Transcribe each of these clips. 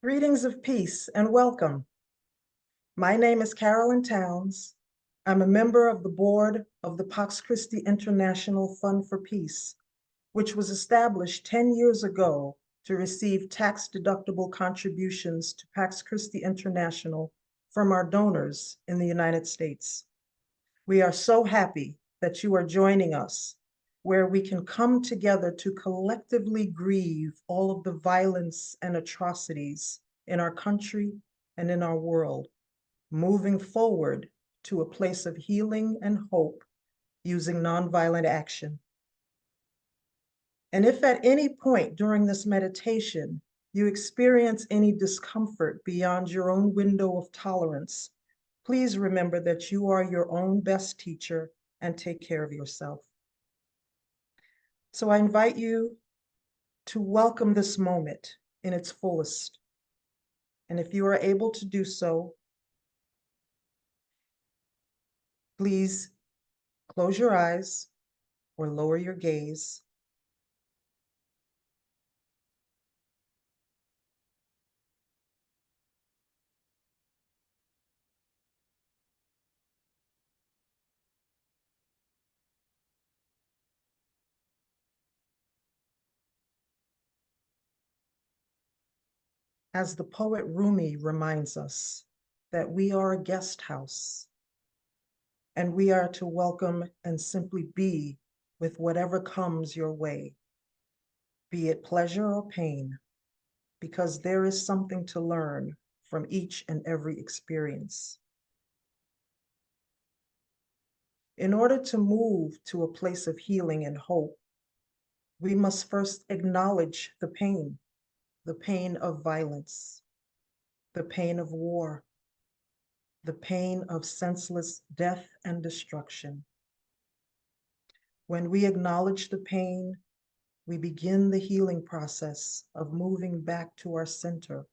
Greetings of peace and welcome. My name is Carolyn. I'm a member of the board of the Pax Christi International Fund for Peace, which was established 10 years ago to receive tax-deductible contributions to Pax Christi International from our donors in the United States. We are so happy that you are joining us, where we can come together to collectively grieve all of the violence and atrocities in our country and in our world, moving forward to a place of healing and hope using nonviolent action. And if at any point during this meditation you experience any discomfort beyond your own window of tolerance, please remember that you are your own best teacher and take care of yourself. So I invite you to welcome this moment in its fullest. And if you are able to do so, please close your eyes or lower your gaze. As the poet Rumi reminds us that we are a guest house and we are to welcome and simply be with whatever comes your way, be it pleasure or pain, because there is something to learn from each and every experience. In order to move to a place of healing and hope, we must first acknowledge the pain of violence, the pain of war, the pain of senseless death and destruction. When we acknowledge the pain, we begin the healing process of moving back to our center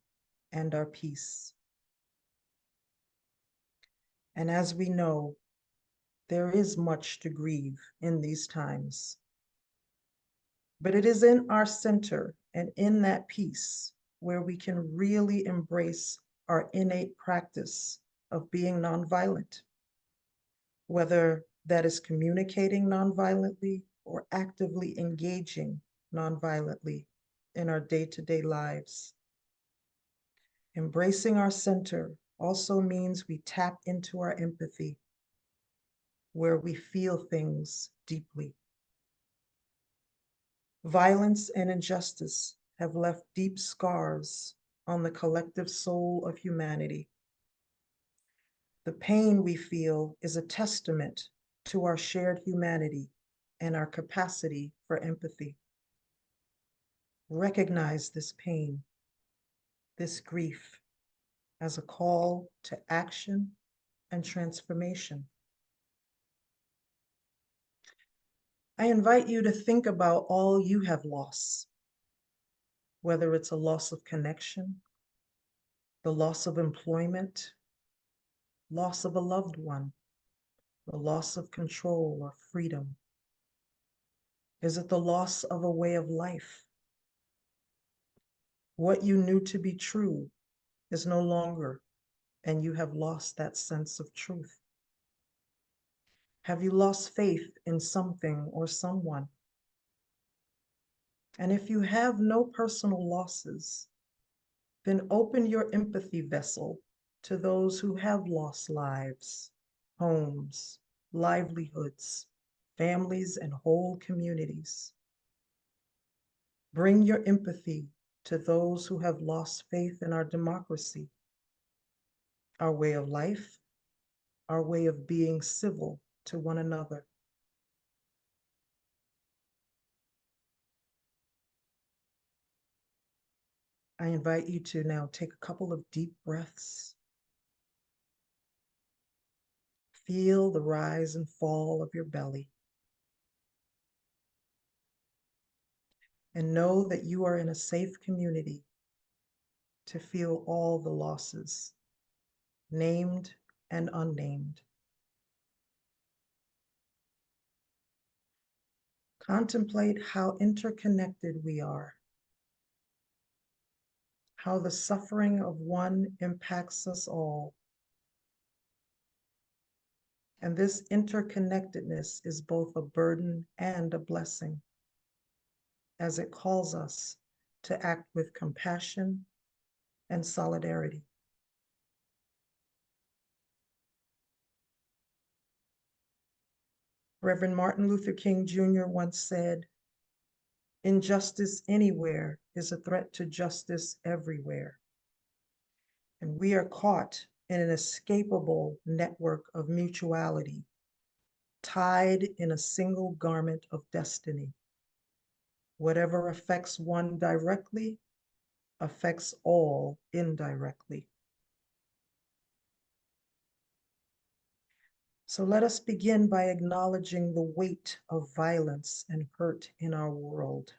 and our peace. And as we know, there is much to grieve in these times. But it is in our center and in that peace where we can really embrace our innate practice of being nonviolent, whether that is communicating nonviolently or actively engaging nonviolently in our day-to-day lives. Embracing our center also means we tap into our empathy, where we feel things deeply. Violence and injustice have left deep scars on the collective soul of humanity. The pain we feel is a testament to our shared humanity and our capacity for empathy. Recognize this pain, this grief, as a call to action and transformation. I invite you to think about all you have lost, whether it's a loss of connection, the loss of employment, loss of a loved one, the loss of control or freedom. Is it the loss of a way of life? What you knew to be true is no longer, and you have lost that sense of truth. Have you lost faith in something or someone? And if you have no personal losses, then open your empathy vessel to those who have lost lives, homes, livelihoods, families, and whole communities. Bring your empathy to those who have lost faith in our democracy, our way of life, our way of being civil to one another. I invite you to now take a couple of deep breaths. Feel the rise and fall of your belly. And know that you are in a safe community to feel all the losses, named and unnamed. Contemplate how interconnected we are, how the suffering of one impacts us all. And this interconnectedness is both a burden and a blessing, as it calls us to act with compassion and solidarity. Reverend Martin Luther King Jr. once said, "Injustice anywhere is a threat to justice everywhere." And we are caught in an inescapable network of mutuality, tied in a single garment of destiny. Whatever affects one directly affects all indirectly. So let us begin by acknowledging the weight of violence and hurt in our world.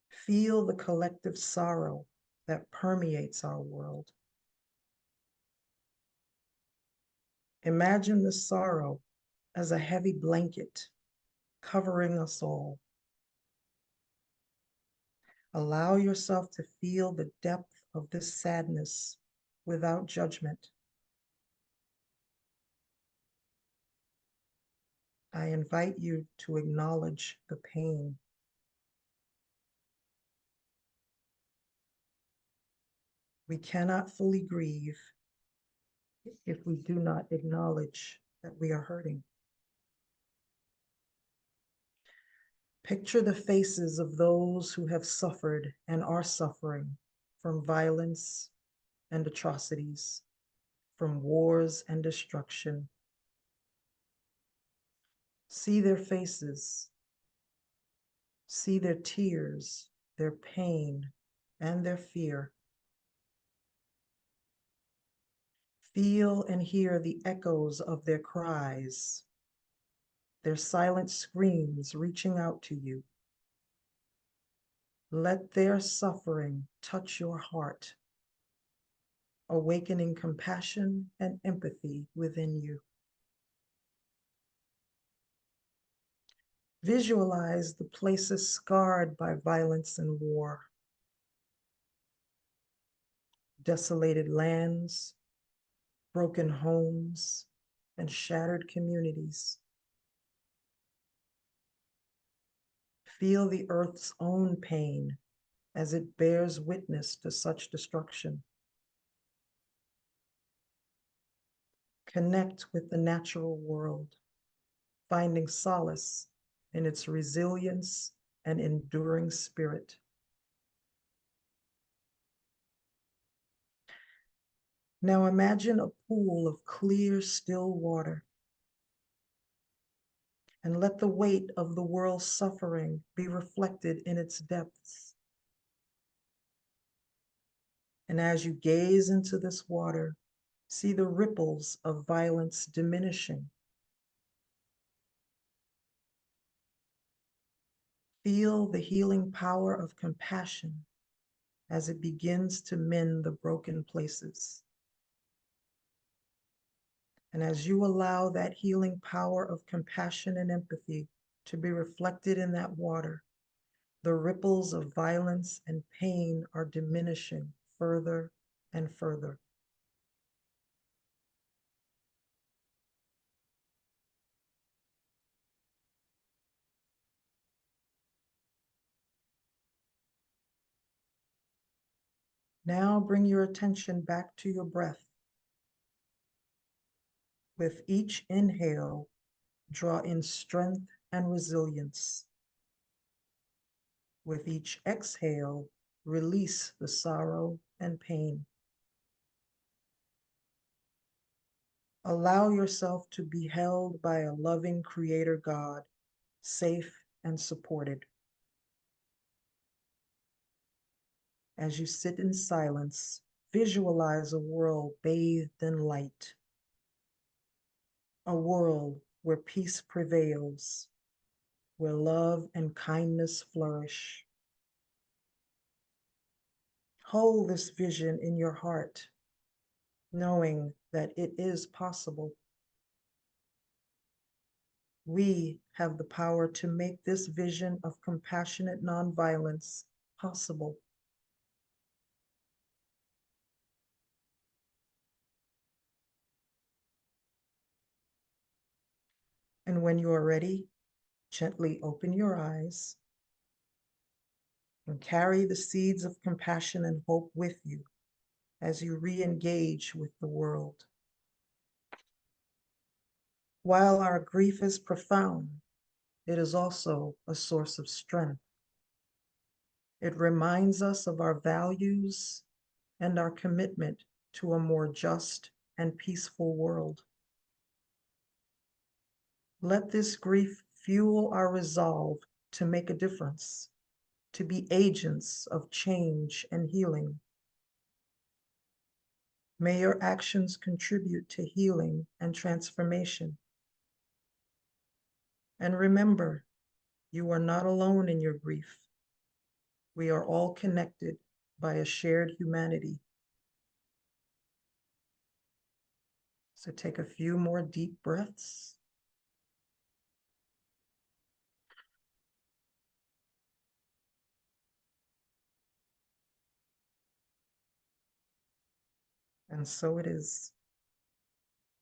Feel the collective sorrow that permeates our world. Imagine the sorrow as a heavy blanket covering us all. Allow yourself to feel the depth of this sadness without judgment. I invite you to acknowledge the pain. We cannot fully grieve if we do not acknowledge that we are hurting. Picture the faces of those who have suffered and are suffering from violence and atrocities, from wars and destruction. See their faces, see their tears, their pain, and their fear. Feel and hear the echoes of their cries, their silent screams reaching out to you. Let their suffering touch your heart, awakening compassion and empathy within you. Visualize the places scarred by violence and war. Desolated lands, broken homes, and shattered communities. Feel the earth's own pain as it bears witness to such destruction. Connect with the natural world, finding solace in its resilience and enduring spirit. Now imagine a pool of clear, still water, and let the weight of the world's suffering be reflected in its depths. And as you gaze into this water, see the ripples of violence diminishing. Feel the healing power of compassion as it begins to mend the broken places. And as you allow that healing power of compassion and empathy to be reflected in that water, the ripples of violence and pain are diminishing further and further. Now bring your attention back to your breath. With each inhale, draw in strength and resilience. With each exhale, release the sorrow and pain. Allow yourself to be held by a loving Creator God, safe and supported. As you sit in silence, visualize a world bathed in light, a world where peace prevails, where love and kindness flourish. Hold this vision in your heart, knowing that it is possible. We have the power to make this vision of compassionate nonviolence possible. And when you are ready, gently open your eyes and carry the seeds of compassion and hope with you as you re-engage with the world. While our grief is profound, it is also a source of strength. It reminds us of our values and our commitment to a more just and peaceful world. Let this grief fuel our resolve to make a difference, to be agents of change and healing. May your actions contribute to healing and transformation. And remember, you are not alone in your grief. We are all connected by a shared humanity. So take a few more deep breaths. And so it is.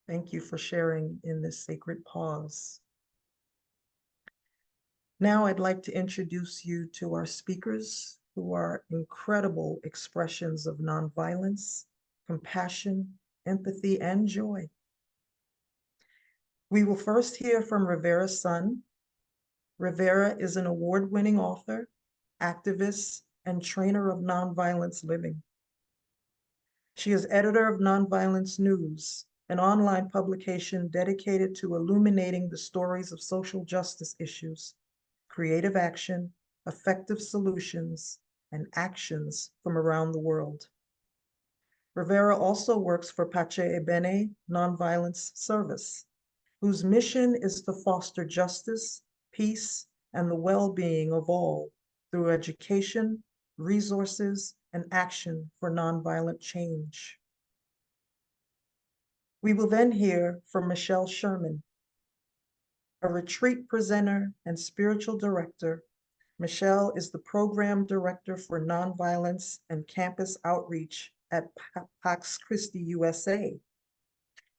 Thank you for sharing in this sacred pause. Now I'd like to introduce you to our speakers, who are incredible expressions of nonviolence, compassion, empathy, and joy. We will first hear from Rivera's son. Rivera is an award-winning author, activist, and trainer of nonviolence living. She is editor of Nonviolence News, an online publication dedicated to illuminating the stories of social justice issues, creative action, effective solutions, and actions from around the world. Rivera also works for Bene Nonviolence Service, whose mission is to foster justice, peace, and the well-being of all through education, resources, and action for nonviolent change. We will then hear from Michelle Sherman, a retreat presenter and spiritual director. Michelle is the program director for nonviolence and campus outreach at Pax Christi USA,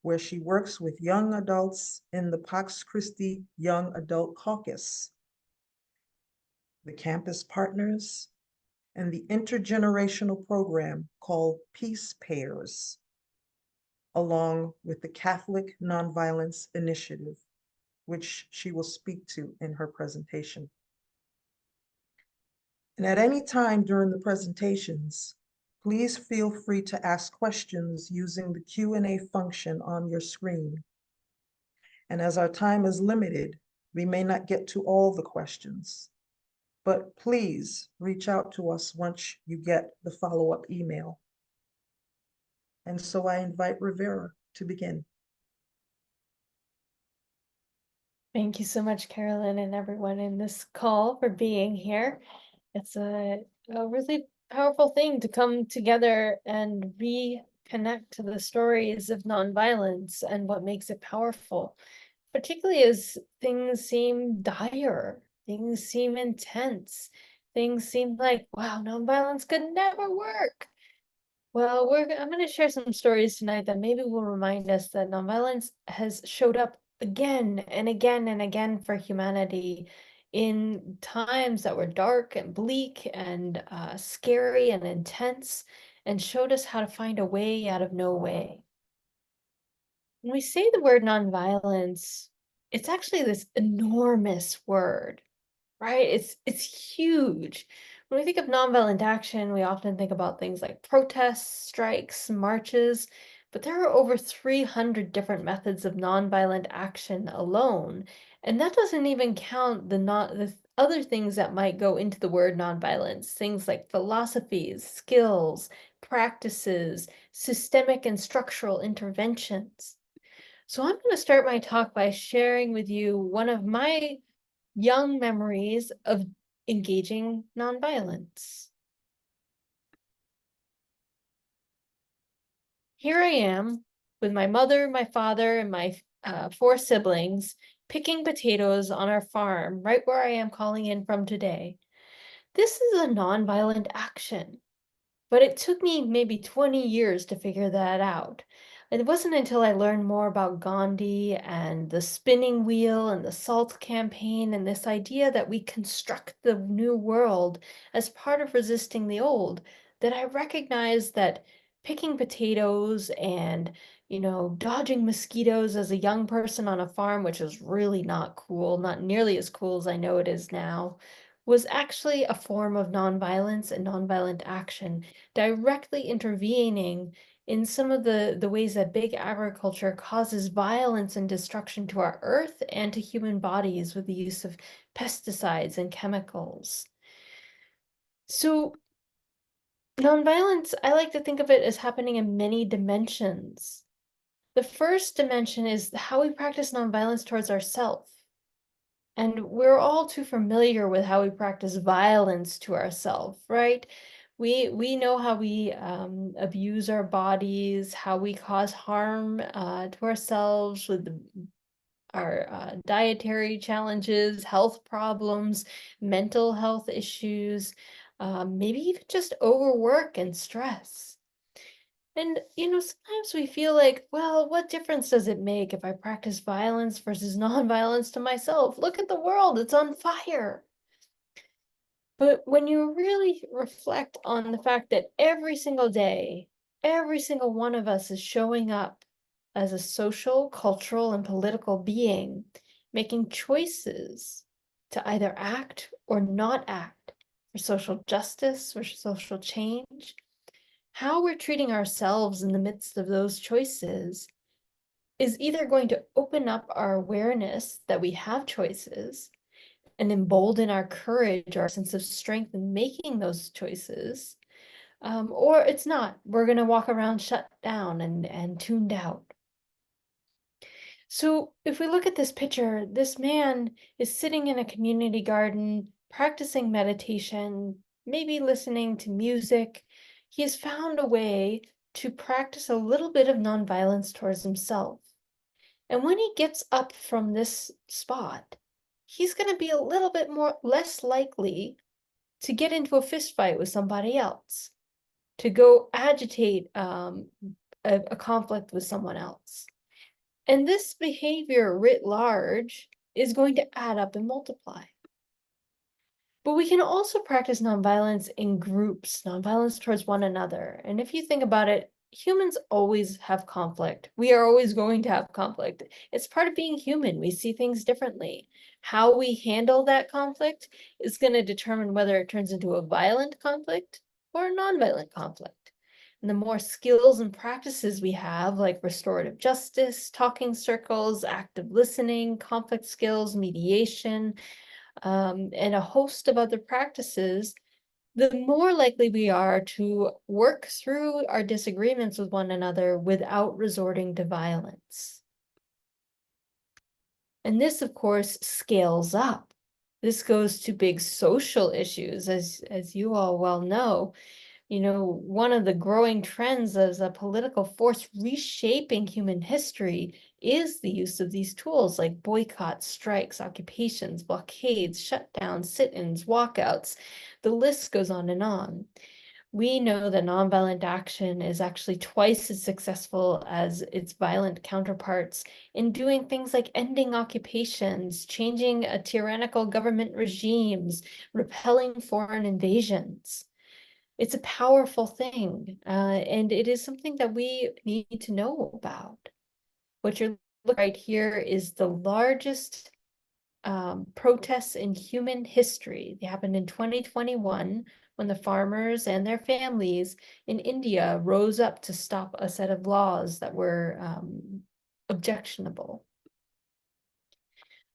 where she works with young adults in the Pax Christi Young Adult Caucus, the campus partners, and the intergenerational program called Peace Pairs, along with the Catholic Nonviolence Initiative, which she will speak to in her presentation. And at any time during the presentations, please feel free to ask questions using the Q&A function on your screen. And as our time is limited, we may not get to all the questions, but please reach out to us once you get the follow-up email. And so I invite Rivera to begin. Thank you so much, Carolyn, and everyone in this call for being here. It's a really powerful thing to come together and reconnect to the stories of nonviolence and what makes it powerful, particularly as things seem dire, things seem intense, things seem like, wow, nonviolence could never work. Well, I'm going to share some stories tonight that maybe will remind us that nonviolence has showed up again and again and again for humanity in times that were dark and bleak and scary and intense, and showed us how to find a way out of no way. When we say the word nonviolence, it's actually this enormous word, right? It's huge. When we think of nonviolent action, we often think about things like protests, strikes, marches, but there are over 300 different methods of nonviolent action alone, and that doesn't even count the other things that might go into the word nonviolence, things like philosophies, skills, practices, systemic and structural interventions. So I'm going to start my talk by sharing with you one of my young memories of engaging nonviolence. Here I am with my mother, my father, and my 4 siblings picking potatoes on our farm right where I am calling in from today. this is a nonviolent action. But it took me maybe 20 years to figure that out. It wasn't until I learned more about Gandhi and the spinning wheel and the SALT campaign and this idea that we construct the new world as part of resisting the old that I recognized that picking potatoes and, dodging mosquitoes as a young person on a farm, which is really not cool, not nearly as cool as I know it is now, was actually a form of nonviolence and nonviolent action, directly intervening in some of the ways that big agriculture causes violence and destruction to our earth and to human bodies with the use of pesticides and chemicals. So nonviolence, I like to think of it as happening in many dimensions. The first dimension is how we practice nonviolence towards ourselves. And we're all too familiar with how we practice violence to ourselves, right? We know how we abuse our bodies, how we cause harm to ourselves with our dietary challenges, health problems, mental health issues, maybe even just overwork and stress. And, sometimes we feel like, well, what difference does it make if I practice violence versus nonviolence to myself? Look at the world, it's on fire. But when you really reflect on the fact that every single day, every single one of us is showing up as a social, cultural, and political being, making choices to either act or not act for social justice or social change, how we're treating ourselves in the midst of those choices is either going to open up our awareness that we have choices and embolden our courage, our sense of strength in making those choices, or it's not. We're going to walk around shut down and tuned out. So if we look at this picture, this man is sitting in a community garden, practicing meditation, maybe listening to music. He has found a way to practice a little bit of nonviolence towards himself. And when he gets up from this spot, he's going to be a little bit less likely to get into a fist fight with somebody else, to go agitate a conflict with someone else. And this behavior writ large is going to add up and multiply. But we can also practice nonviolence in groups, nonviolence towards one another. And if you think about it, humans always have conflict. We are always going to have conflict. It's part of being human. We see things differently. How we handle that conflict is going to determine whether it turns into a violent conflict or a nonviolent conflict. And the more skills and practices we have, like restorative justice, talking circles, active listening, conflict skills, mediation, and a host of other practices, the more likely we are to work through our disagreements with one another without resorting to violence. And this, of course, scales up. This goes to big social issues, as you all well know. One of the growing trends as a political force reshaping human history is the use of these tools like boycotts, strikes, occupations, blockades, shutdowns, sit-ins, walkouts. The list goes on and on. We know that nonviolent action is actually twice as successful as its violent counterparts in doing things like ending occupations, changing a tyrannical government regimes, repelling foreign invasions. It's a powerful thing, and it is something that we need to know about. What you're looking right here is the largest protests in human history. They happened in 2021 when the farmers and their families in India rose up to stop a set of laws that were objectionable.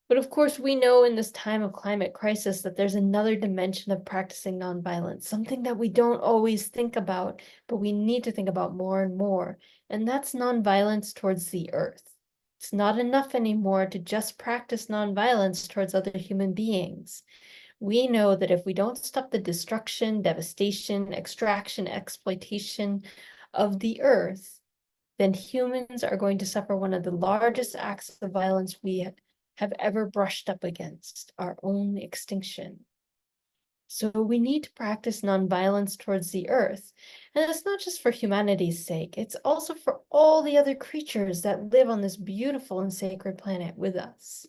But of course, we know in this time of climate crisis that there's another dimension of practicing nonviolence, something that we don't always think about, but we need to think about more and more. And that's nonviolence towards the earth. It's not enough anymore to just practice nonviolence towards other human beings. We know that if we don't stop the destruction, devastation, extraction, exploitation of the earth, then humans are going to suffer one of the largest acts of violence we have ever brushed up against, our own extinction. So we need to practice nonviolence towards the earth. And it's not just for humanity's sake, it's also for all the other creatures that live on this beautiful and sacred planet with us.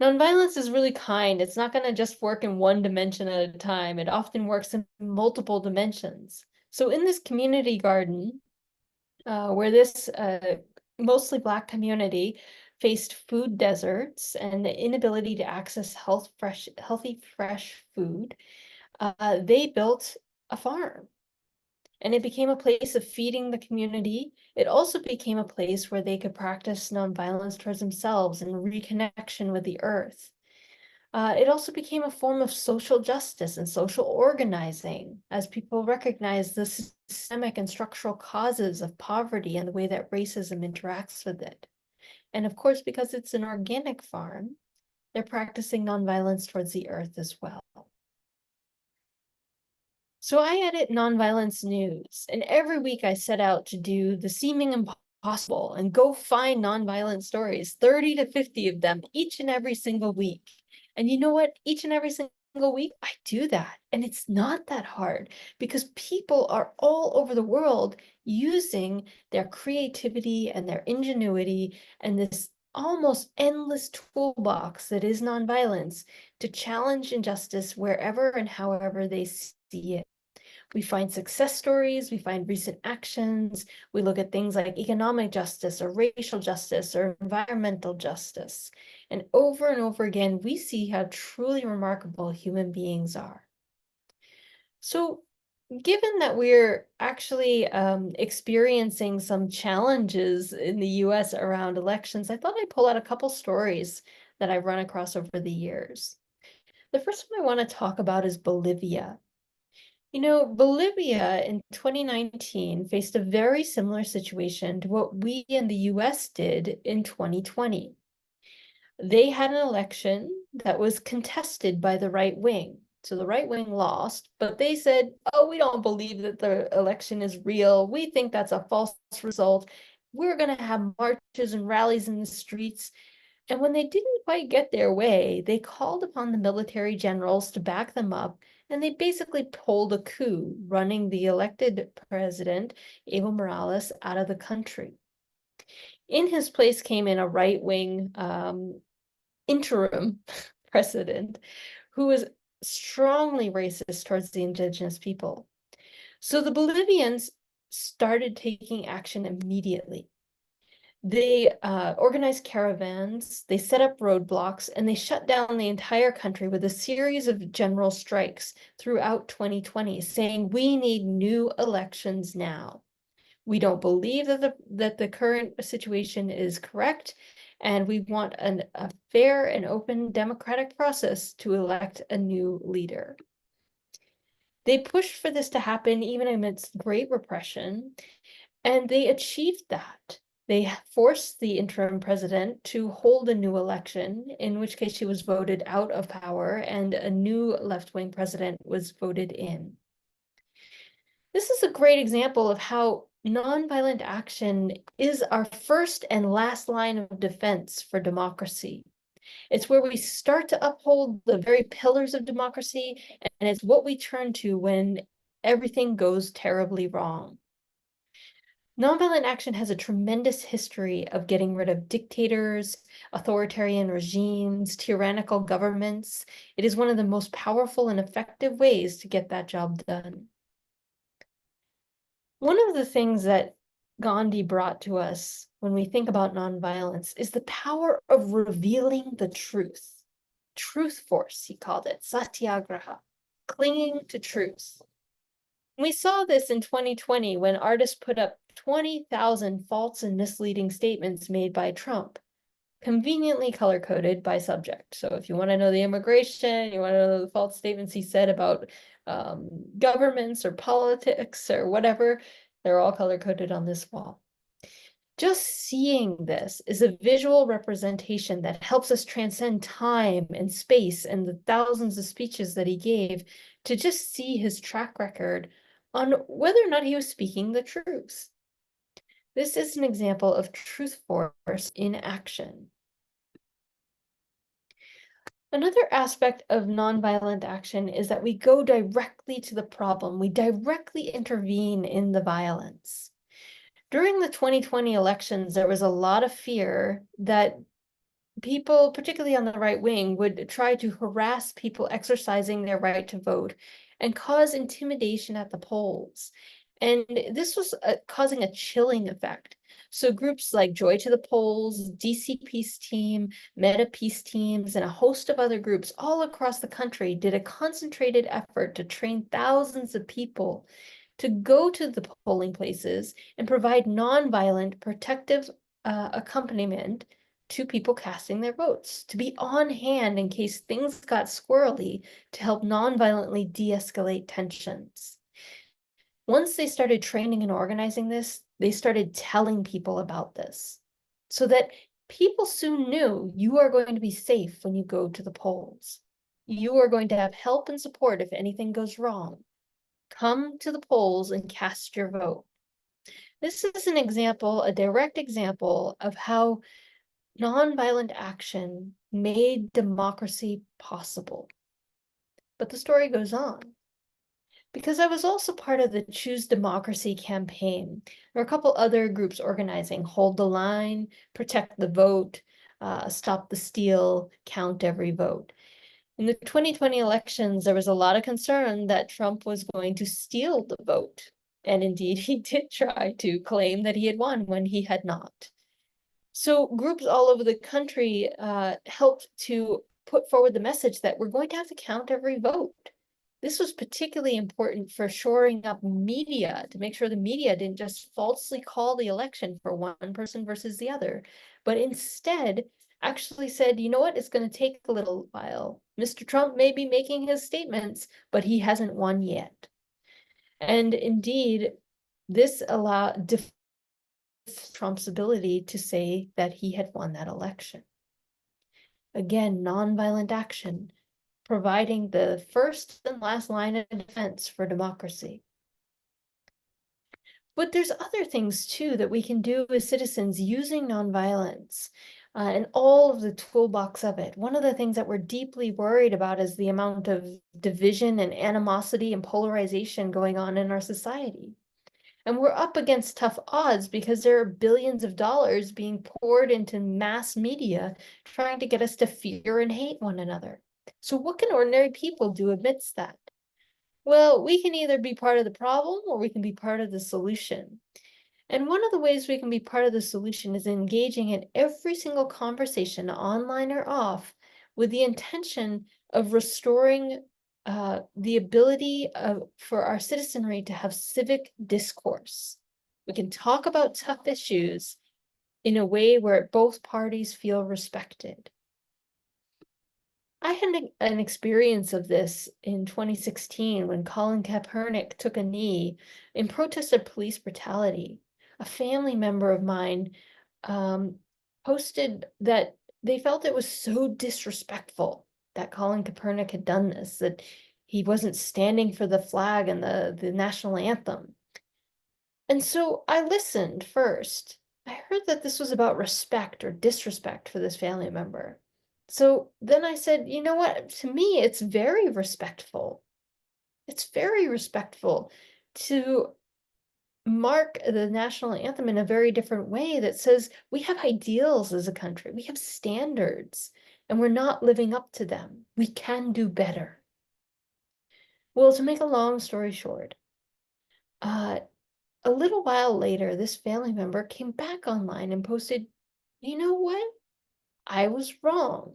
Nonviolence is really kind. It's not going to just work in one dimension at a time. It often works in multiple dimensions. So in this community garden, where this mostly Black community faced food deserts and the inability to access healthy, fresh food, they built a farm. And it became a place of feeding the community. It also became a place where they could practice nonviolence towards themselves and reconnection with the earth. It also became a form of social justice and social organizing as people recognized the systemic and structural causes of poverty and the way that racism interacts with it. And of course, because it's an organic farm, they're practicing nonviolence towards the earth as well. So I edit Nonviolence News, and every week I set out to do the seeming impossible and go find nonviolent stories, 30 to 50 of them each and every single week. And you know what? Each and every single week, I do that. And it's not that hard because people are all over the world using their creativity and their ingenuity and this almost endless toolbox that is nonviolence to challenge injustice wherever and however they see it. We find success stories, we find recent actions, we look at things like economic justice or racial justice or environmental justice. And over again, we see how truly remarkable human beings are. So given that we're actually experiencing some challenges in the US around elections, I thought I'd pull out a couple stories that I've run across over the years. The first one I want to talk about is Bolivia. You know, Bolivia in 2019 faced a very similar situation to what we in the US did in 2020. They had an election that was contested by the right wing. So the right wing lost, but they said, oh, we don't believe that the election is real. We think that's a false result. We're going to have marches and rallies in the streets. And when they didn't quite get their way, they called upon the military generals to back them up, and they basically pulled a coup, running the elected president, Evo Morales, out of the country. In his place came in a right-wing interim president who was strongly racist towards the indigenous people. So the Bolivians started taking action immediately. They organized caravans, they set up roadblocks, and they shut down the entire country with a series of general strikes throughout 2020, saying we need new elections now. We don't believe that the current situation is correct, and we want a fair and open democratic process to elect a new leader. They pushed for this to happen even amidst great repression, and they achieved that. They forced the interim president to hold a new election, in which case she was voted out of power and a new left-wing president was voted in. This is a great example of how nonviolent action is our first and last line of defense for democracy. It's where we start to uphold the very pillars of democracy, and it's what we turn to when everything goes terribly wrong. Nonviolent action has a tremendous history of getting rid of dictators, authoritarian regimes, tyrannical governments. It is one of the most powerful and effective ways to get that job done. One of the things that Gandhi brought to us when we think about nonviolence is the power of revealing the truth. Truth force, he called it, satyagraha, clinging to truth. We saw this in 2020 when artists put up 20,000 false and misleading statements made by Trump, conveniently color-coded by subject. So if you want to know the immigration, you want to know the false statements he said about governments or politics or whatever, they're all color-coded on this wall. Just seeing this is a visual representation that helps us transcend time and space and the thousands of speeches that he gave to just see his track record on whether or not he was speaking the truth. This is an example of truth force in action. Another aspect of nonviolent action is that we go directly to the problem. We directly intervene in the violence. During the 2020 elections, there was a lot of fear that people, particularly on the right wing, would try to harass people exercising their right to vote and cause intimidation at the polls. And this was causing a chilling effect. So groups like Joy to the Polls, DC Peace Team, Meta Peace Teams, and a host of other groups all across the country did a concentrated effort to train thousands of people to go to the polling places and provide nonviolent protective accompaniment to people casting their votes, to be on hand in case things got squirrely, to help nonviolently de-escalate tensions. Once they started training and organizing this, they started telling people about this so that people soon knew you are going to be safe when you go to the polls. You are going to have help and support if anything goes wrong. Come to the polls and cast your vote. This is an example, a direct example of how nonviolent action made democracy possible. But the story goes on. Because I was also part of the Choose Democracy campaign. There are a couple other groups organizing Hold the Line, Protect the Vote, Stop the Steal, Count Every Vote. In the 2020 elections, there was a lot of concern that Trump was going to steal the vote. And indeed, he did try to claim that he had won when he had not. So groups all over the country helped to put forward the message that we're going to have to count every vote. This was particularly important for shoring up media, to make sure the media didn't just falsely call the election for one person versus the other, but instead actually said, you know what, it's going to take a little while. Mr. Trump may be making his statements, but he hasn't won yet. And indeed, this allowed Trump's ability to say that he had won that election. Again, nonviolent action, providing the first and last line of defense for democracy. But there's other things too that we can do as citizens using nonviolence and all of the toolbox of it. One of the things that we're deeply worried about is the amount of division and animosity and polarization going on in our society. And we're up against tough odds because there are billions of dollars being poured into mass media trying to get us to fear and hate one another. So what can ordinary people do amidst that? Well, we can either be part of the problem or we can be part of the solution. And one of the ways we can be part of the solution is engaging in every single conversation, online or off, with the intention of restoring the ability for our citizenry to have civic discourse. We can talk about tough issues in a way where both parties feel respected. I had an experience of this in 2016 when Colin Kaepernick took a knee in protest of police brutality. A family member of mine posted that they felt it was so disrespectful that Colin Kaepernick had done this, that he wasn't standing for the flag and the national anthem. And so I listened first. I heard that this was about respect or disrespect for this family member. So then I said, you know what? To me, it's very respectful. It's very respectful to mark the national anthem in a very different way that says we have ideals as a country, we have standards, and we're not living up to them. We can do better. Well, to make a long story short, a little while later, this family member came back online and posted, you know what? I was wrong.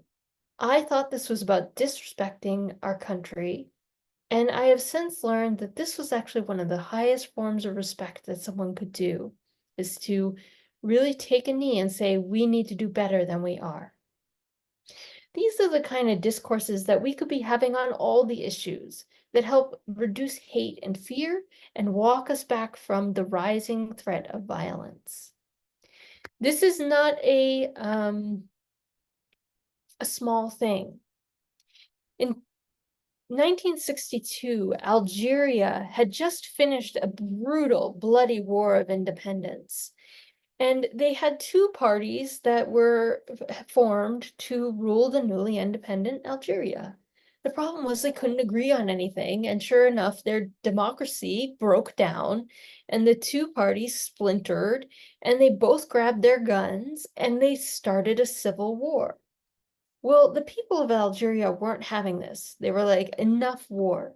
I thought this was about disrespecting our country, and I have since learned that this was actually one of the highest forms of respect that someone could do, is to really take a knee and say, we need to do better than we are. These are the kind of discourses that we could be having on all the issues that help reduce hate and fear and walk us back from the rising threat of violence. This is not a small thing. In 1962, Algeria had just finished a brutal, bloody war of independence. And they had two parties that were formed to rule the newly independent Algeria. The problem was they couldn't agree on anything, and sure enough, their democracy broke down, and the two parties splintered, and they both grabbed their guns, and they started a civil war. Well, the people of Algeria weren't having this. They were like, enough war.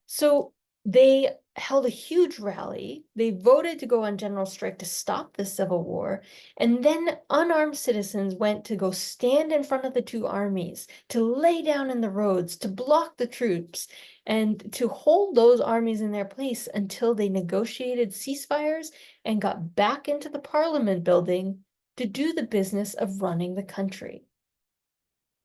So they held a huge rally. They voted to go on general strike to stop the civil war. And then unarmed citizens went to go stand in front of the two armies, to lay down in the roads, to block the troops, and to hold those armies in their place until they negotiated ceasefires and got back into the parliament building to do the business of running the country.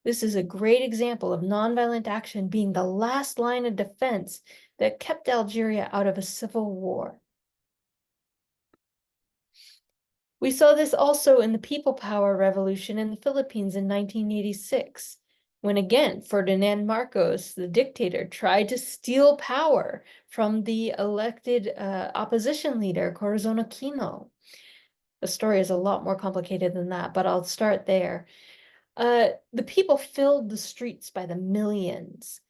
This is a great example of nonviolent action being the last line of defense that kept Algeria out of a civil war. We saw this also in the People Power Revolution in the Philippines in 1986, when again, Ferdinand Marcos, the dictator, tried to steal power from the elected opposition leader, Corazon Aquino. The story is a lot more complicated than that, but I'll start there. The people filled the streets by the millions.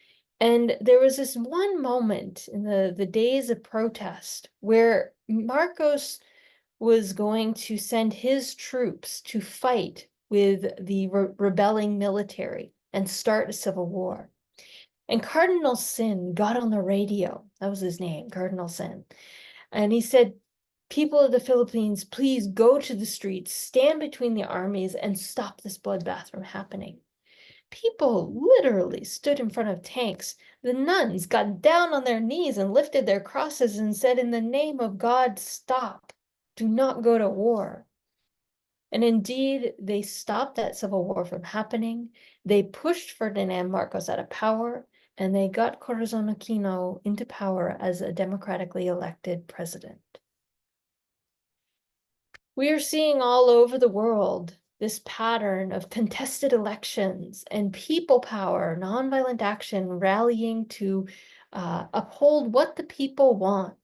And there was this one moment in the days of protest where Marcos was going to send his troops to fight with the rebelling military and start a civil war. And Cardinal Sin got on the radio. That was his name, Cardinal Sin. And he said, people of the Philippines, please go to the streets, stand between the armies, and stop this bloodbath from happening. People literally stood in front of tanks. The nuns got down on their knees and lifted their crosses and said, in the name of God, stop. Do not go to war. And indeed, they stopped that civil war from happening. They pushed Ferdinand Marcos out of power, and they got Corazon Aquino into power as a democratically elected president. We are seeing all over the world this pattern of contested elections and people power, nonviolent action rallying to uphold what the people want.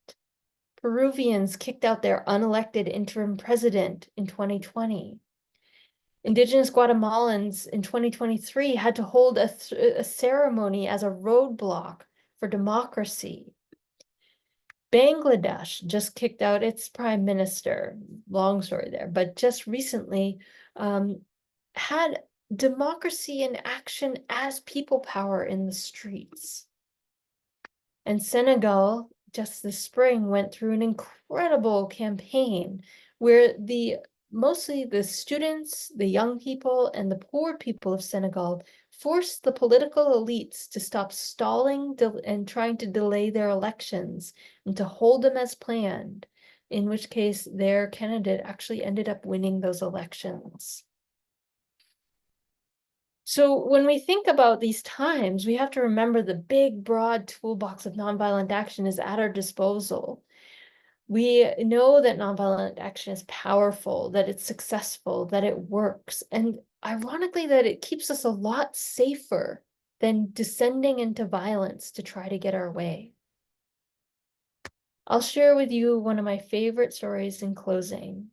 Peruvians kicked out their unelected interim president in 2020. Indigenous Guatemalans in 2023 had to hold a ceremony as a roadblock for democracy. Bangladesh just kicked out its prime minister, long story there, but just recently had democracy in action as people power in the streets. And Senegal, just this spring, went through an incredible campaign where mostly the students, the young people, and the poor people of Senegal forced the political elites to stop stalling and trying to delay their elections and to hold them as planned, in which case their candidate actually ended up winning those elections. So when we think about these times, we have to remember the big, broad toolbox of nonviolent action is at our disposal. We know that nonviolent action is powerful, that it's successful, that it works, and ironically, that it keeps us a lot safer than descending into violence to try to get our way. I'll share with you one of my favorite stories in closing.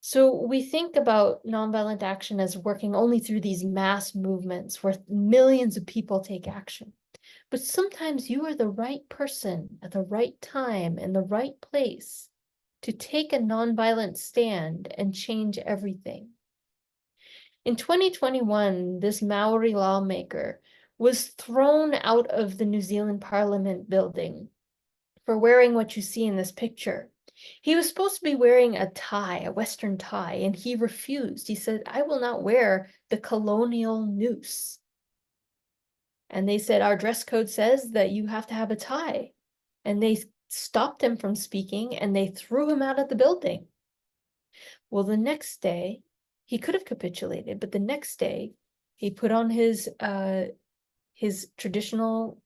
So we think about nonviolent action as working only through these mass movements where millions of people take action. But sometimes you are the right person at the right time in the right place to take a nonviolent stand and change everything. In 2021, this Maori lawmaker was thrown out of the New Zealand Parliament building for wearing what you see in this picture. He was supposed to be wearing a tie, a Western tie, and he refused. He said, I will not wear the colonial noose. And they said, our dress code says that you have to have a tie. And they stopped him from speaking and they threw him out of the building. Well, the next day, he could have capitulated, but the next day, he put on his traditional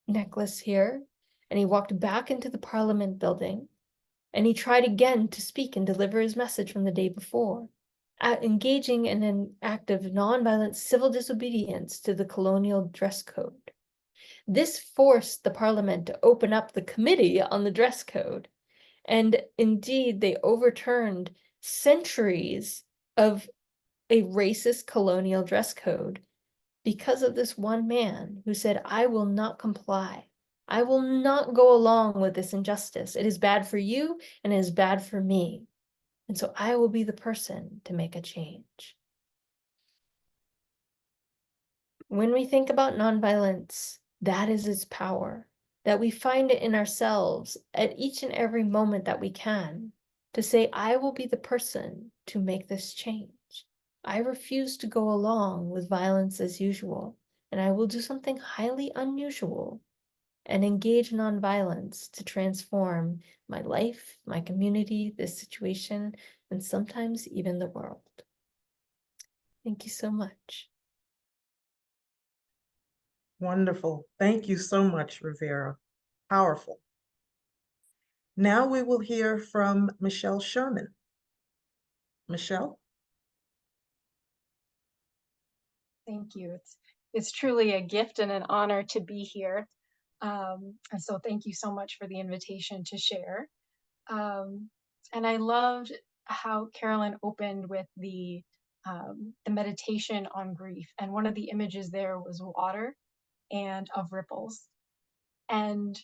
necklace here, and he walked back into the Parliament building, and he tried again to speak and deliver his message from the day before, engaging in an act of nonviolent civil disobedience to the colonial dress code. This forced the Parliament to open up the committee on the dress code, And indeed, they overturned centuries of a racist colonial dress code because of this one man who said, I will not comply. I will not go along with this injustice. It is bad for you and it is bad for me. And so I will be the person to make a change. When we think about nonviolence, that is its power, that we find it in ourselves at each and every moment that we can, to say, I will be the person to make this change. I refuse to go along with violence as usual, and I will do something highly unusual and engage nonviolence to transform my life, my community, this situation, and sometimes even the world. Thank you so much. Wonderful. Thank you so much, Rivera. Powerful. Now we will hear from Michelle Sherman. Michelle? Thank you. It's truly a gift and an honor to be here. And so thank you so much for the invitation to share. And I loved how Carolyn opened with the meditation on grief. And one of the images there was water and of ripples. And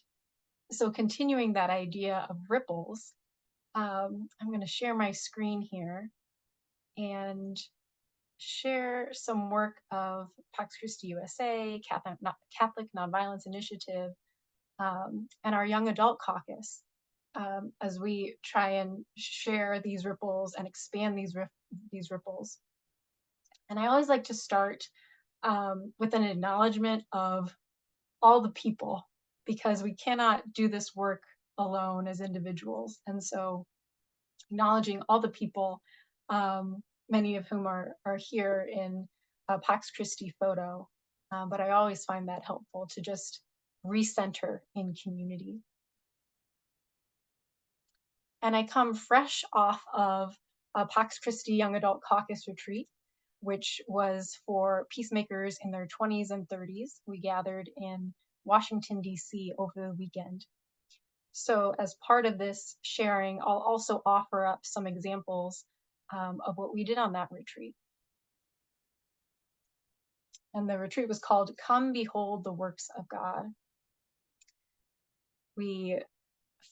so continuing that idea of ripples, I'm going to share my screen here and share some work of Pax Christi USA, Catholic Nonviolence Initiative, and our Young Adult Caucus, as we try and share these ripples and expand these ripples. And I always like to start with an acknowledgement of all the people, because we cannot do this work alone as individuals. And so acknowledging all the people, many of whom are here in a Pax Christi photo, but I always find that helpful to just recenter in community. And I come fresh off of a Pax Christi Young Adult Caucus retreat, which was for peacemakers in their 20s and 30s. We gathered in Washington, D.C. over the weekend. So as part of this sharing, I'll also offer up some examples of what we did on that retreat. And the retreat was called Come Behold the Works of God. We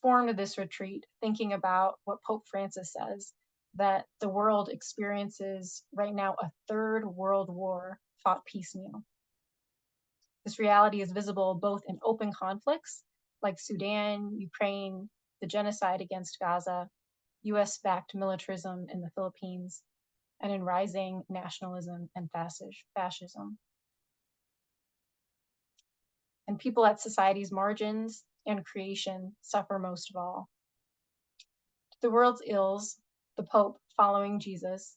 formed this retreat thinking about what Pope Francis says, that the world experiences right now a third world war fought piecemeal. This reality is visible both in open conflicts like Sudan, Ukraine, the genocide against Gaza, US-backed militarism in the Philippines, and in rising nationalism and fascism. And people at society's margins and creation suffer most of all. To the world's ills, the Pope, following Jesus,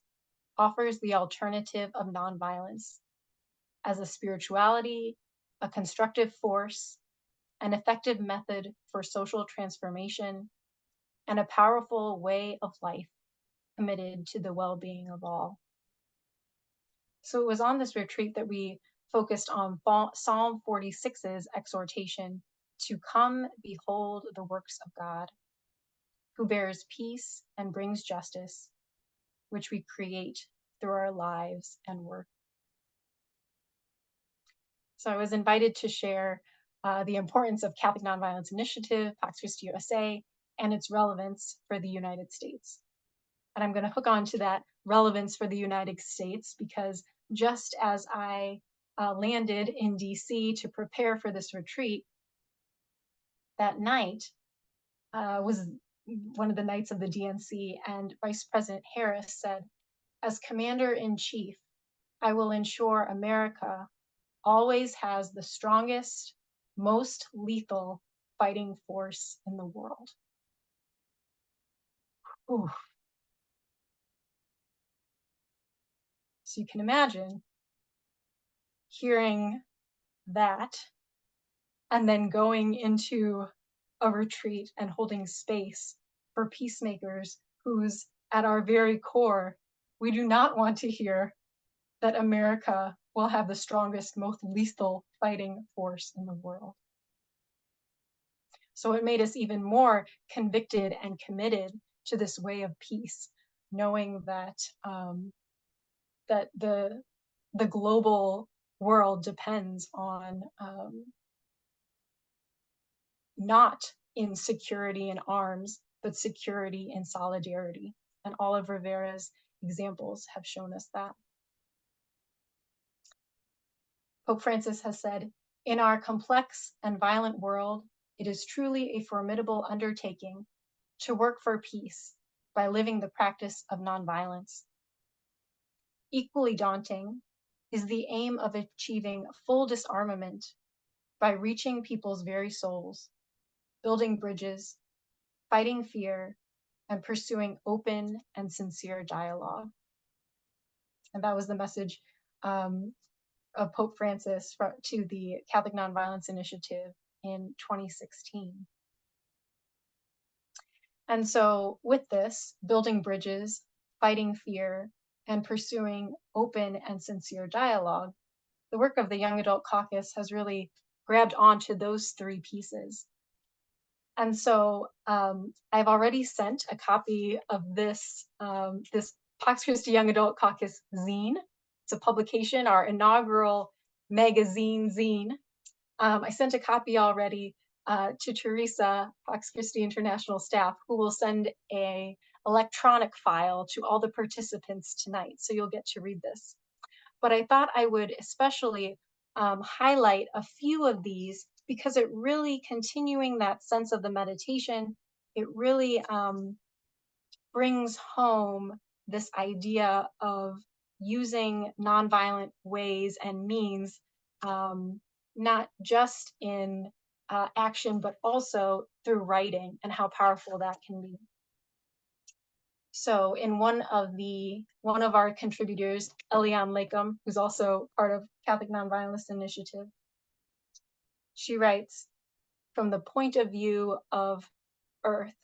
offers the alternative of nonviolence as a spirituality, a constructive force, an effective method for social transformation, and a powerful way of life committed to the well-being of all. So it was on this retreat that we focused on Psalm 46's exhortation to come behold the works of God, who bears peace and brings justice, which we create through our lives and work. So I was invited to share the importance of Catholic Nonviolence Initiative, Pax Christi USA, and its relevance for the United States. And I'm going to hook on to that relevance for the United States because just as I landed in DC to prepare for this retreat, that night was one of the nights of the DNC, and Vice President Harris said, as Commander-in-Chief, I will ensure America always has the strongest, most lethal fighting force in the world. Ooh. So you can imagine hearing that and then going into a retreat and holding space for peacemakers whose at our very core, we do not want to hear that America will have the strongest, most lethal fighting force in the world. So it made us even more convicted and committed to this way of peace, knowing that that the global world depends on not in security and arms, but security and solidarity. And all of Rivera's examples have shown us that. Pope Francis has said, "In our complex and violent world, it is truly a formidable undertaking to work for peace by living the practice of nonviolence. Equally daunting is the aim of achieving full disarmament by reaching people's very souls, building bridges, fighting fear, and pursuing open and sincere dialogue." And that was the message of Pope Francis to the Catholic Nonviolence Initiative in 2016. And so with this, building bridges, fighting fear, and pursuing open and sincere dialogue, the work of the Young Adult Caucus has really grabbed onto those three pieces. And so I've already sent a copy of this, this Pax Christi Young Adult Caucus zine. It's a publication, our inaugural magazine zine. I sent a copy already to Teresa, Pax Christi International staff, who will send a electronic file to all the participants tonight. So you'll get to read this. But I thought I would especially highlight a few of these because it really, continuing that sense of the meditation, it really brings home this idea of using nonviolent ways and means, not just in action, but also through writing, and how powerful that can be. So in one of our contributors, Eliane Lakem, who's also part of Catholic Nonviolence Initiative, she writes, "From the point of view of Earth,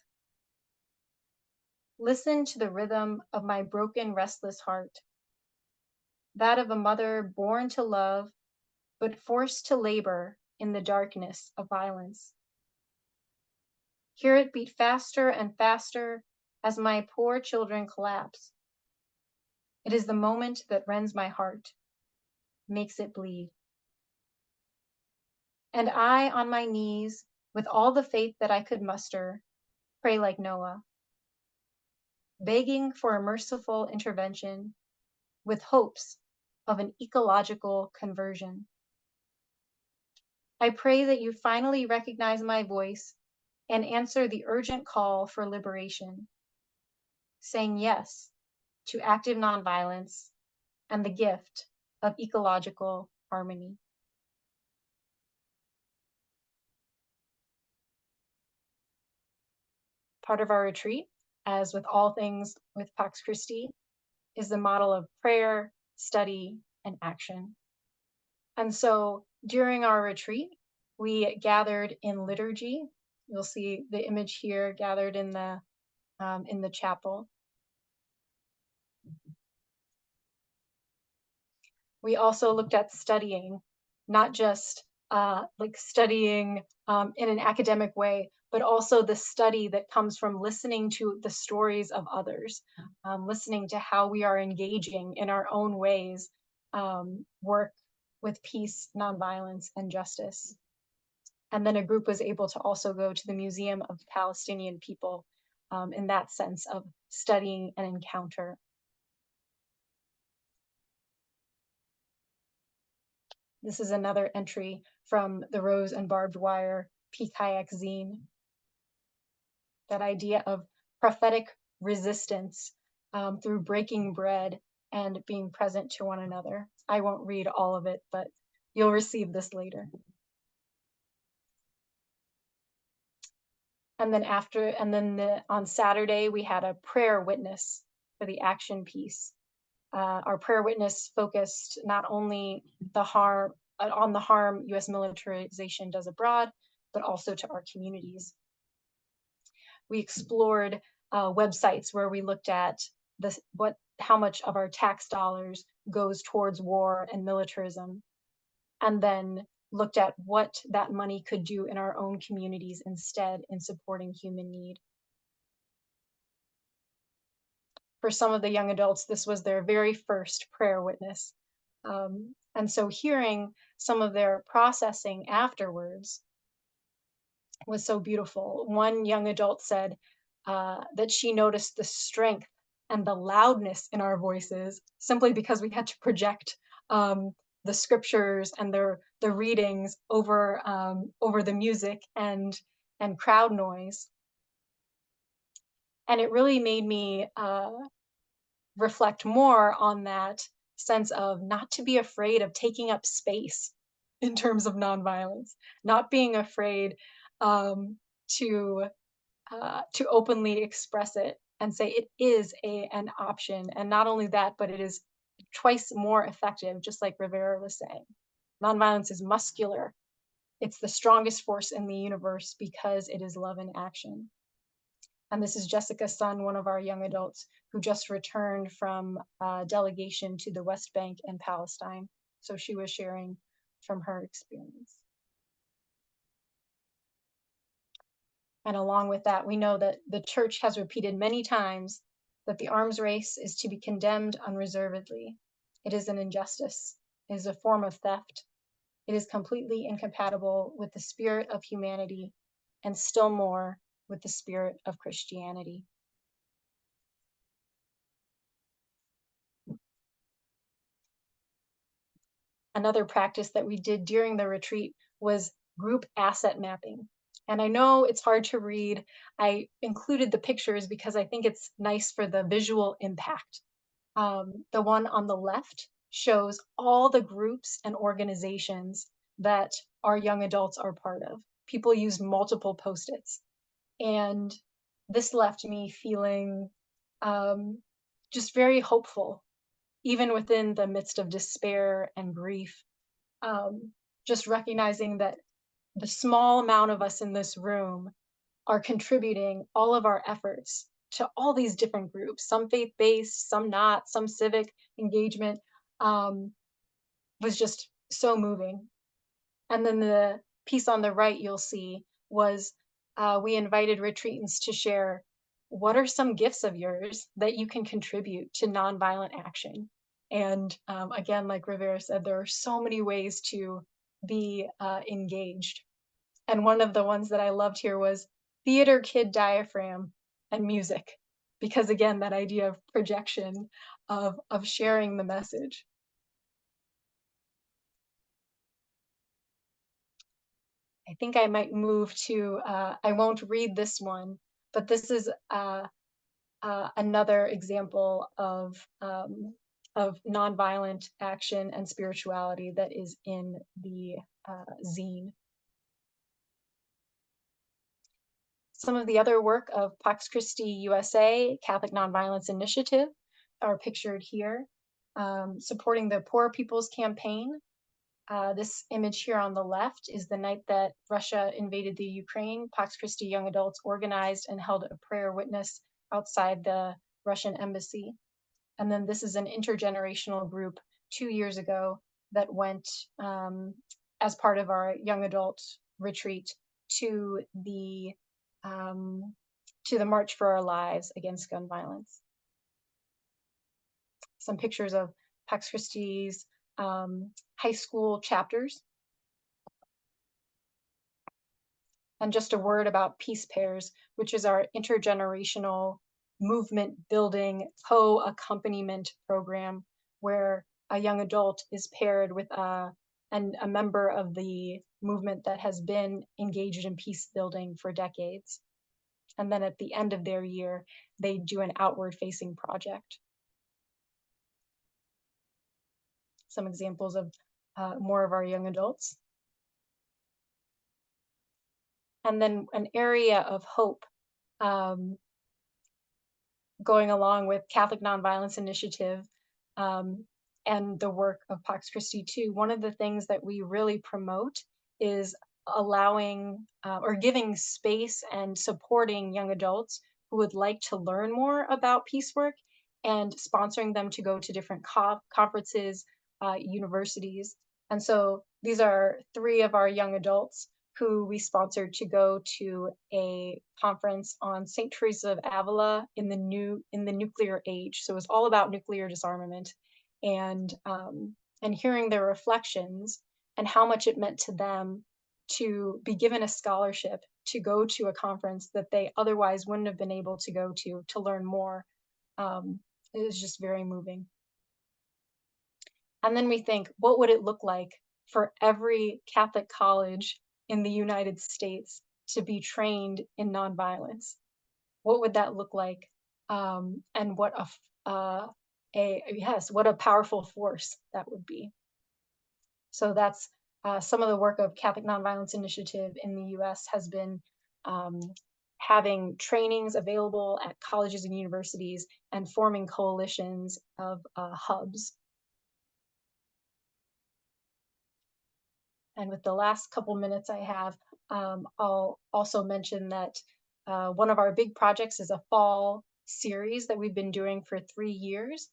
listen to the rhythm of my broken, restless heart, that of a mother born to love, but forced to labor in the darkness of violence. Hear it beat faster and faster as my poor children collapse. It is the moment that rends my heart, makes it bleed. And I, on my knees, with all the faith that I could muster, pray like Noah, begging for a merciful intervention with hopes of an ecological conversion. I pray that you finally recognize my voice and answer the urgent call for liberation, saying yes to active nonviolence and the gift of ecological harmony." Part of our retreat, as with all things with Pax Christi, is the model of prayer, study, and action. And so during our retreat, we gathered in liturgy. You'll see the image here gathered in the chapel. We also looked at studying, not just like studying in an academic way, but also the study that comes from listening to the stories of others, listening to how we are engaging in our own ways, work with peace, nonviolence, and justice. And then a group was able to also go to the Museum of the Palestinian People in that sense of studying an encounter. This is another entry from the Rose and Barbed Wire P-Kayak zine. That idea of prophetic resistance through breaking bread and being present to one another. I won't read all of it, but you'll receive this later. And then on Saturday, we had a prayer witness for the action piece. Our prayer witness focused not only on the harm U.S. militarization does abroad, but also to our communities. We explored websites where we looked at how much of our tax dollars goes towards war and militarism, and then looked at what that money could do in our own communities instead in supporting human need. For some of the young adults, this was their very first prayer witness. And so hearing some of their processing afterwards was so beautiful. One young adult said that she noticed the strength and the loudness in our voices simply because we had to project the scriptures and the readings over the music and crowd noise. And it really made me reflect more on that sense of not to be afraid of taking up space in terms of nonviolence, not being afraid to openly express it and say it is an option. And not only that, but it is twice more effective, just like Rivera was saying. Nonviolence is muscular. It's the strongest force in the universe because it is love in action. And this is Jessica's son, one of our young adults, who just returned from a delegation to the West Bank and Palestine. So she was sharing from her experience. And along with that, we know that the church has repeated many times that the arms race is to be condemned unreservedly. It is an injustice. It is a form of theft. It is completely incompatible with the spirit of humanity, and still more with the spirit of Christianity. Another practice that we did during the retreat was group asset mapping. And I know it's hard to read. I included the pictures because I think it's nice for the visual impact. The one on the left shows all the groups and organizations that our young adults are part of. People used multiple Post-its. And this left me feeling just very hopeful, even within the midst of despair and grief. Just recognizing that the small amount of us in this room are contributing all of our efforts to all these different groups, some faith-based, some not, some civic engagement, was just so moving. And then the piece on the right you'll see was we invited retreatants to share what are some gifts of yours that you can contribute to nonviolent action. And again, like Rivera said, there are so many ways to be engaged. And one of the ones that I loved here was theater kid diaphragm and music, because again, that idea of projection, of sharing the message. I think I might move to, I won't read this one, but this is another example of nonviolent action and spirituality that is in the zine. Some of the other work of Pax Christi USA, Catholic Nonviolence Initiative, are pictured here, supporting the Poor People's Campaign. This image here on the left is the night that Russia invaded the Ukraine. Pax Christi young adults organized and held a prayer witness outside the Russian embassy. And then this is an intergenerational group 2 years ago that went as part of our young adult retreat to the March for Our Lives against gun violence. Some pictures of Pax Christi's high school chapters. And just a word about Peace Pairs, which is our intergenerational movement building co-accompaniment program, where a young adult is paired with a member of the movement that has been engaged in peace building for decades. And then at the end of their year, they do an outward facing project. Some examples of more of our young adults. And then an area of hope, going along with Catholic Nonviolence Initiative and the work of Pax Christi too. One of the things that we really promote is allowing or giving space and supporting young adults who would like to learn more about peace work, and sponsoring them to go to different conferences, universities. And so these are 3 of our young adults who we sponsored to go to a conference on St. Teresa of Avila in the nuclear age. So it was all about nuclear disarmament, and hearing their reflections and how much it meant to them to be given a scholarship to go to a conference that they otherwise wouldn't have been able to go to learn more. It was just very moving. And then we think, what would it look like for every Catholic college in the United States to be trained in nonviolence? What would that look like? And what what a powerful force that would be. So that's some of the work of Catholic Nonviolence Initiative in the US has been having trainings available at colleges and universities and forming coalitions of hubs. And with the last couple minutes I have, I'll also mention that one of our big projects is a fall series that we've been doing for 3 years.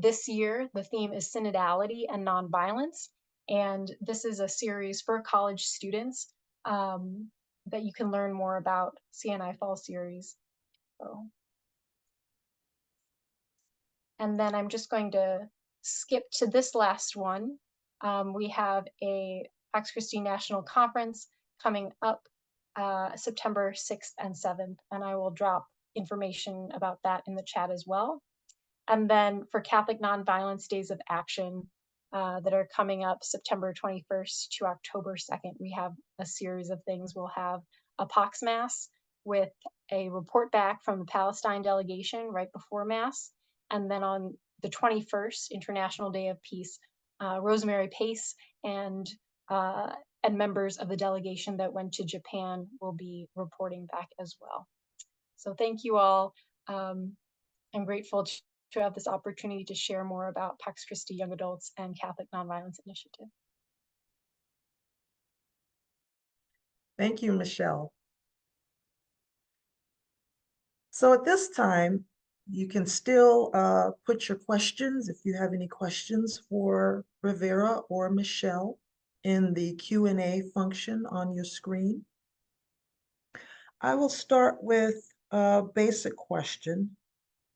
This year, the theme is synodality and nonviolence. And this is a series for college students that you can learn more about. CNI Fall Series. So. And then I'm just going to skip to this last one. We have a Pax Christi National Conference coming up September 6th and 7th, and I will drop information about that in the chat as well. And then for Catholic Nonviolence Days of Action that are coming up September 21st to October 2nd, we have a series of things. We'll have a Pax Mass with a report back from the Palestine delegation right before Mass. And then on the 21st, International Day of Peace, Rosemary Pace and members of the delegation that went to Japan will be reporting back as well. So thank you all. I'm grateful to have this opportunity to share more about Pax Christi Young Adults and Catholic Nonviolence Initiative. Thank you, Michelle. So at this time, you can still put your questions, if you have any questions for Rivera or Michelle, in the Q&A function on your screen. I will start with a basic question,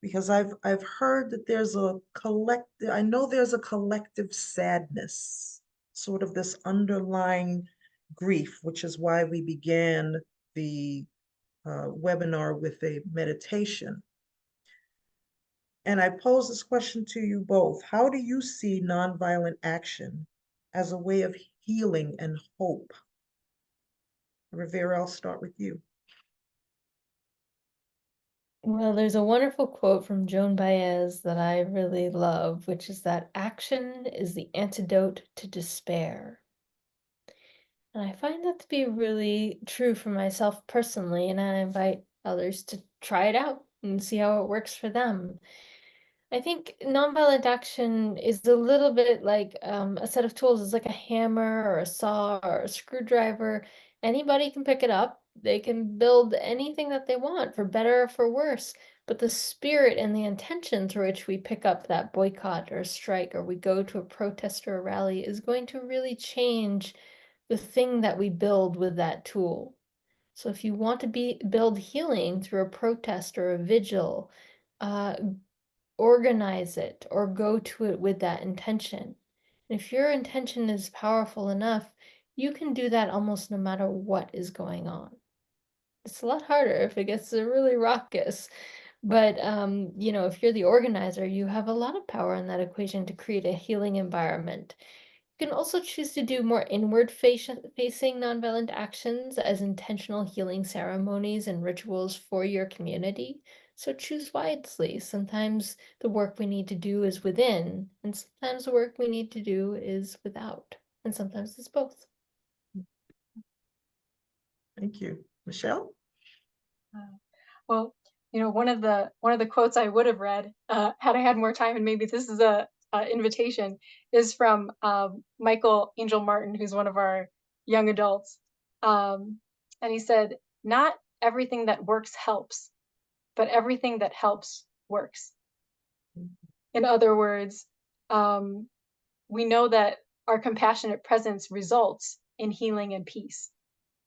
because I've heard that there's a collective, I know there's a collective sadness, sort of this underlying grief, which is why we began the webinar with a meditation. And I pose this question to you both. How do you see nonviolent action as a way of healing and hope? Rivera, I'll start with you. Well, there's a wonderful quote from Joan Baez that I really love, which is that action is the antidote to despair. And I find that to be really true for myself personally, and I invite others to try it out and see how it works for them. I think nonviolent action is a little bit like a set of tools. It's like a hammer or a saw or a screwdriver. Anybody can pick it up. They can build anything that they want, for better or for worse. But the spirit and the intention through which we pick up that boycott or strike, or we go to a protest or a rally, is going to really change the thing that we build with that tool. So if you want to build healing through a protest or a vigil, organize it or go to it with that intention. If your intention is powerful enough, you can do that almost no matter what is going on. It's a lot harder if it gets really raucous, but you know, if you're the organizer, you have a lot of power in that equation to create a healing environment. You can also choose to do more inward-facing nonviolent actions as intentional healing ceremonies and rituals for your community. So choose wisely. Sometimes the work we need to do is within, and sometimes the work we need to do is without, and sometimes it's both. Thank you. Michelle? Well, you know, one of the quotes I would have read had I had more time, and maybe this is a invitation, is from Michael Angel Martin, who's one of our young adults. And he said, "Not everything that works helps, but everything that helps works." In other words, we know that our compassionate presence results in healing and peace.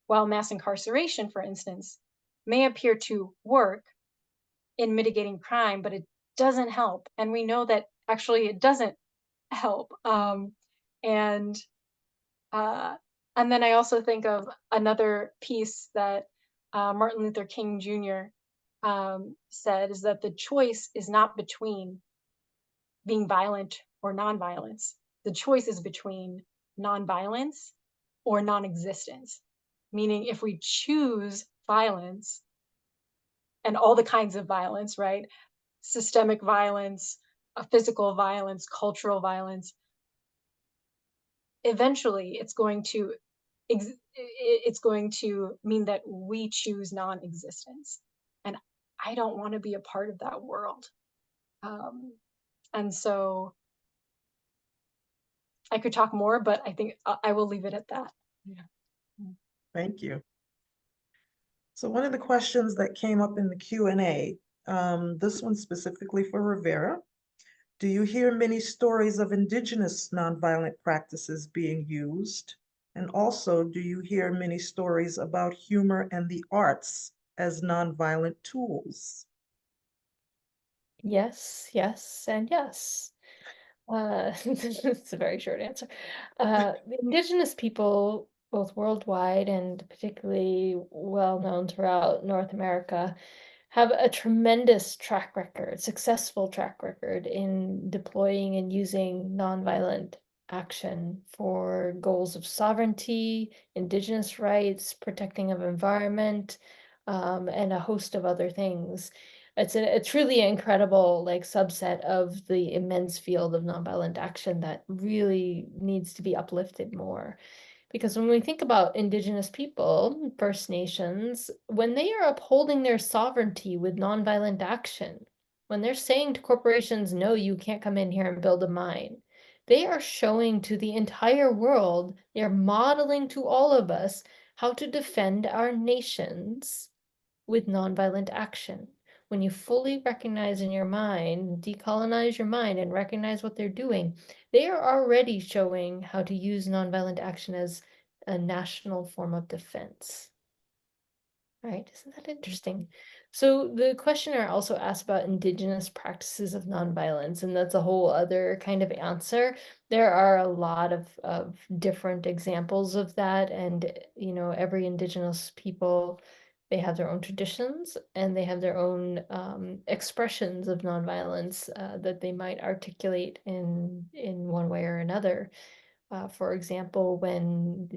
While mass incarceration, for instance, may appear to work in mitigating crime, but it doesn't help. And we know that actually it doesn't help. And then I also think of another piece that Martin Luther King Jr. Said, is that the choice is not between being violent or nonviolence. The choice is between nonviolence or non-existence. Meaning if we choose violence and all the kinds of violence, right? Systemic violence, physical violence, cultural violence, eventually it's going to mean that we choose non-existence. And I don't want to be a part of that world. And so I could talk more, but I think I will leave it at that. Yeah. Thank you. So one of the questions that came up in the Q&A, this one specifically for Rivera, do you hear many stories of indigenous nonviolent practices being used? And also, do you hear many stories about humor and the arts as nonviolent tools? Yes, yes, and yes. It's a very short answer. The indigenous people, both worldwide and particularly well known throughout North America, have a tremendous track record, successful track record in deploying and using nonviolent action for goals of sovereignty, indigenous rights, protecting of environment, and a host of other things. It's a truly incredible like subset of the immense field of nonviolent action that really needs to be uplifted more. Because when we think about Indigenous people, First Nations, when they are upholding their sovereignty with nonviolent action, when they're saying to corporations, no, you can't come in here and build a mine, they are showing to the entire world, they're modeling to all of us how to defend our nations with nonviolent action. When you fully recognize in your mind, decolonize your mind and recognize what they're doing, they are already showing how to use nonviolent action as a national form of defense. Right? Isn't that interesting? So the questioner also asked about indigenous practices of nonviolence, and that's a whole other kind of answer. There are a lot of different examples of that, and every indigenous people, they have their own traditions and they have their own expressions of nonviolence that they might articulate in one way or another. For example, when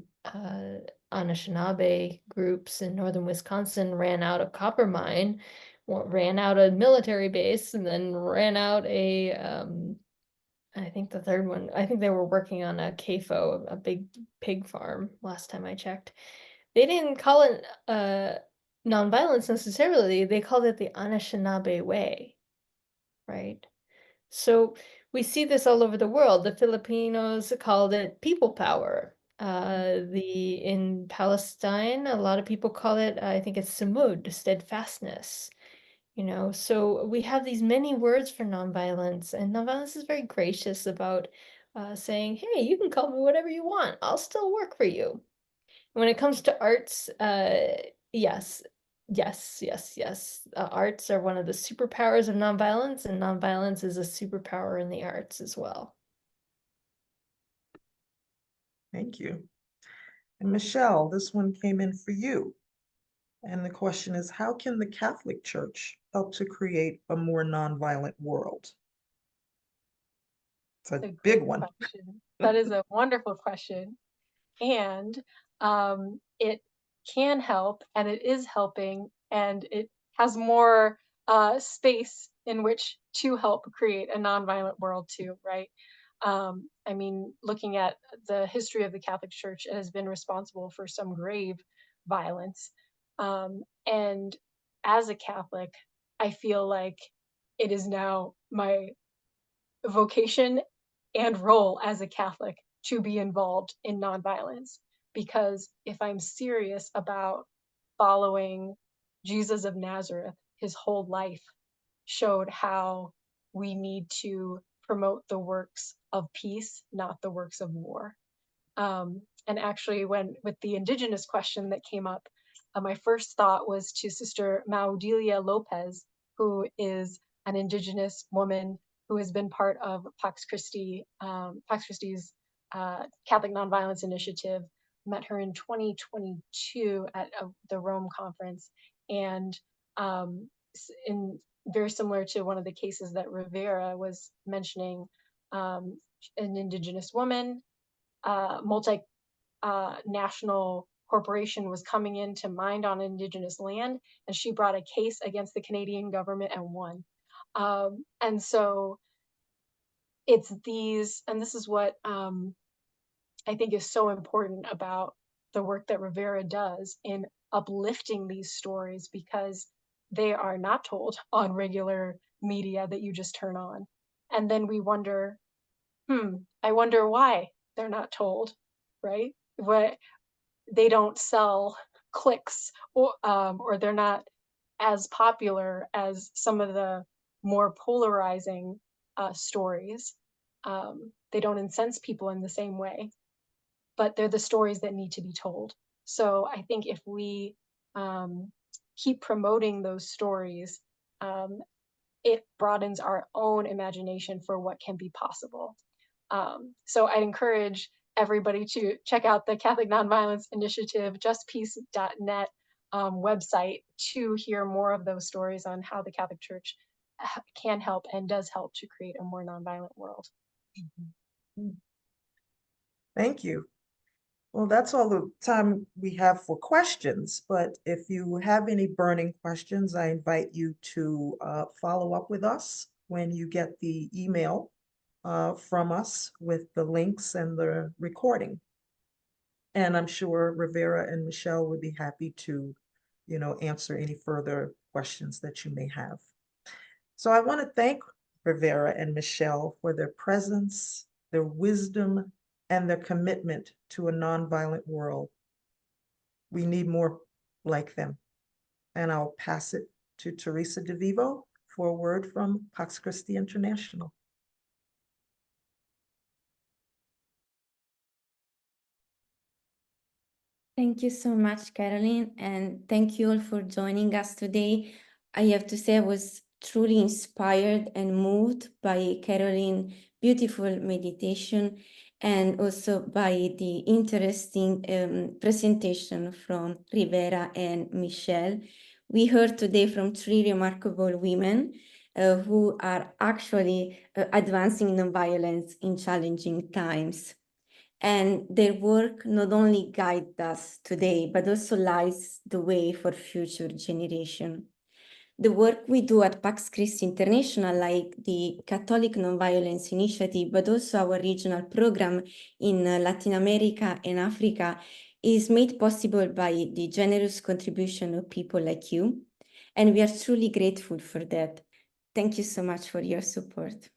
Anishinaabe groups in northern Wisconsin ran out a copper mine, ran out a military base, and then ran out I think the third one, I think they were working on a CAFO, a big pig farm, last time I checked. They didn't call it nonviolence necessarily, they called it the Anishinaabe way, right? So we see this all over the world. The Filipinos called it people power. In Palestine, a lot of people call it, I think it's sumud, steadfastness. So we have these many words for nonviolence, and nonviolence is very gracious about saying, hey, you can call me whatever you want. I'll still work for you. When it comes to arts, yes, yes, yes, yes. Arts are one of the superpowers of nonviolence, and nonviolence is a superpower in the arts as well. Thank you. And Michelle, this one came in for you. And the question is, how can the Catholic Church help to create a more nonviolent world? It's a big one. Question. That is a wonderful question. And it can help, and it is helping, and it has more space in which to help create a nonviolent world too, right? I mean, looking at the history of the Catholic Church, it has been responsible for some grave violence. And as a Catholic, I feel like it is now my vocation and role as a Catholic to be involved in nonviolence. Because if I'm serious about following Jesus of Nazareth, his whole life showed how we need to promote the works of peace, not the works of war. And actually, with the Indigenous question that came up, my first thought was to Sister Maudelia Lopez, who is an Indigenous woman who has been part of Pax Christi's Catholic Nonviolence Initiative. Met her in 2022 at the Rome conference, and in very similar to one of the cases that Rivera was mentioning, an Indigenous woman, multinational corporation was coming in to mine on Indigenous land, and she brought a case against the Canadian government and won. And so it's these, and this is what I think is so important about the work that Rivera does in uplifting these stories, because they are not told on regular media that you just turn on. And then we wonder, I wonder why they're not told, right? What they don't sell clicks, or they're not as popular as some of the more polarizing stories. They don't incense people in the same way, but they're the stories that need to be told. So I think if we keep promoting those stories, it broadens our own imagination for what can be possible. So I'd encourage everybody to check out the Catholic Nonviolence Initiative, justpeace.net website to hear more of those stories on how the Catholic Church can help and does help to create a more nonviolent world. Thank you. Well, that's all the time we have for questions, but if you have any burning questions, I invite you to follow up with us when you get the email from us with the links and the recording. And I'm sure Rivera and Michelle would be happy to, answer any further questions that you may have. So I want to thank Rivera and Michelle for their presence, their wisdom, and their commitment to a nonviolent world. We need more like them. And I'll pass it to Teresa DeVivo for a word from Pax Christi International. Thank you so much, Carolyn, and thank you all for joining us today. I have to say I was truly inspired and moved by Carolyn's beautiful meditation, and also by the interesting presentation from Rivera and Michelle. We heard today from three remarkable women who are actually advancing nonviolence in challenging times. And their work not only guides us today, but also lights the way for future generations. The work we do at Pax Christi International, like the Catholic Nonviolence Initiative, but also our regional program in Latin America and Africa, is made possible by the generous contribution of people like you. And we are truly grateful for that. Thank you so much for your support.